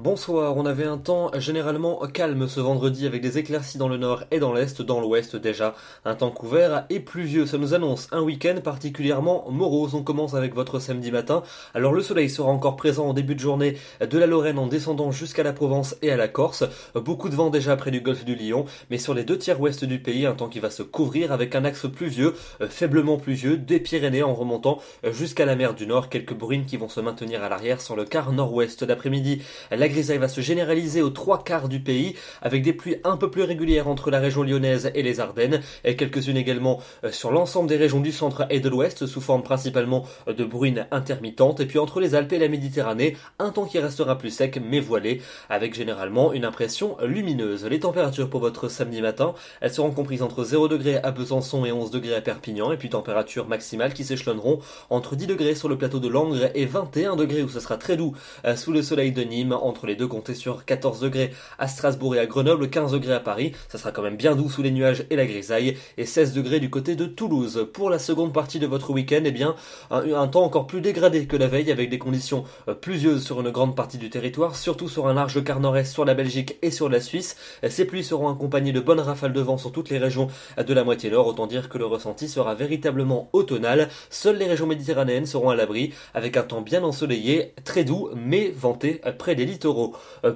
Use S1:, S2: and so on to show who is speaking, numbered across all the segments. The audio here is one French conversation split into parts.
S1: Bonsoir, on avait un temps généralement calme ce vendredi avec des éclaircies dans le nord et dans l'est, dans l'ouest déjà. Un temps couvert et pluvieux, ça nous annonce un week-end particulièrement morose. On commence avec votre samedi matin. Alors le soleil sera encore présent en début de journée de la Lorraine en descendant jusqu'à la Provence et à la Corse. Beaucoup de vent déjà près du golfe du Lion, mais sur les deux tiers ouest du pays, un temps qui va se couvrir avec un axe pluvieux, faiblement pluvieux, des Pyrénées en remontant jusqu'à la mer du Nord. Quelques bruines qui vont se maintenir à l'arrière sur le quart nord-ouest d'après-midi. La grisaille va se généraliser aux trois quarts du pays, avec des pluies un peu plus régulières entre la région lyonnaise et les Ardennes, et quelques-unes également sur l'ensemble des régions du centre et de l'ouest, sous forme principalement de bruines intermittentes, et puis entre les Alpes et la Méditerranée, un temps qui restera plus sec mais voilé, avec généralement une impression lumineuse. Les températures pour votre samedi matin, elles seront comprises entre 0 degrés à Besançon et 11 degrés à Perpignan, et puis températures maximales qui s'échelonneront entre 10 degrés sur le plateau de Langres et 21 degrés où ce sera très doux sous le soleil de Nîmes. Entre les deux, comptez sur 14 degrés à Strasbourg et à Grenoble, 15 degrés à Paris, ça sera quand même bien doux sous les nuages et la grisaille, et 16 degrés du côté de Toulouse. Pour la seconde partie de votre week-end, eh bien, un temps encore plus dégradé que la veille, avec des conditions pluvieuses sur une grande partie du territoire, surtout sur un large quart nord-est sur la Belgique et sur la Suisse. Ces pluies seront accompagnées de bonnes rafales de vent sur toutes les régions de la moitié nord, autant dire que le ressenti sera véritablement automnal. Seules les régions méditerranéennes seront à l'abri, avec un temps bien ensoleillé, très doux, mais venté près des littoraux.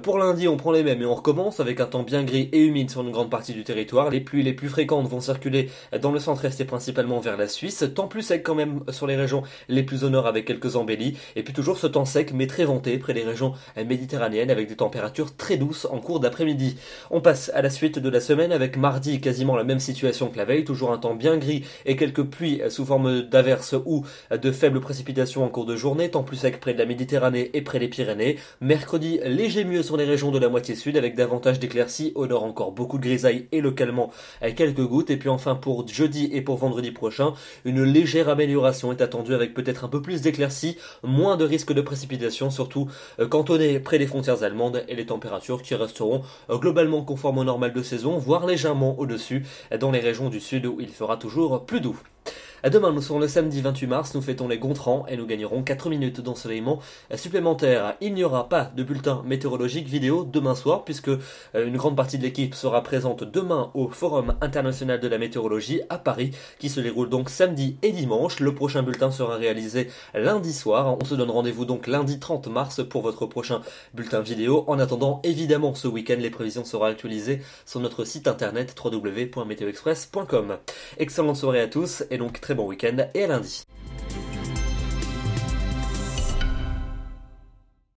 S1: Pour lundi, on prend les mêmes et on recommence avec un temps bien gris et humide sur une grande partie du territoire. Les pluies les plus fréquentes vont circuler dans le centre-est et principalement vers la Suisse. Temps plus sec quand même sur les régions les plus au nord avec quelques embellis. Et puis toujours ce temps sec mais très venté près des régions méditerranéennes avec des températures très douces en cours d'après-midi. On passe à la suite de la semaine avec mardi quasiment la même situation que la veille. Toujours un temps bien gris et quelques pluies sous forme d'averses ou de faibles précipitations en cours de journée. Temps plus sec près de la Méditerranée et près des Pyrénées. Mercredi, léger mieux sur les régions de la moitié sud avec davantage d'éclaircies, au nord encore beaucoup de grisailles et localement quelques gouttes. Et puis enfin pour jeudi et pour vendredi prochain, une légère amélioration est attendue avec peut-être un peu plus d'éclaircies, moins de risques de précipitations, surtout quand on est près des frontières allemandes, et les températures qui resteront globalement conformes au normal de saison, voire légèrement au-dessus dans les régions du sud où il fera toujours plus doux. Demain, nous serons le samedi 28 mars, nous fêtons les Gontran et nous gagnerons 4 minutes d'ensoleillement supplémentaire. Il n'y aura pas de bulletin météorologique vidéo demain soir puisque une grande partie de l'équipe sera présente demain au Forum international de la météorologie à Paris qui se déroule donc samedi et dimanche. Le prochain bulletin sera réalisé lundi soir. On se donne rendez-vous donc lundi 30 mars pour votre prochain bulletin vidéo. En attendant, évidemment, ce week-end, les prévisions seront actualisées sur notre site internet www.meteoexpress.com. Excellente soirée à tous et donc très bon week-end et à lundi.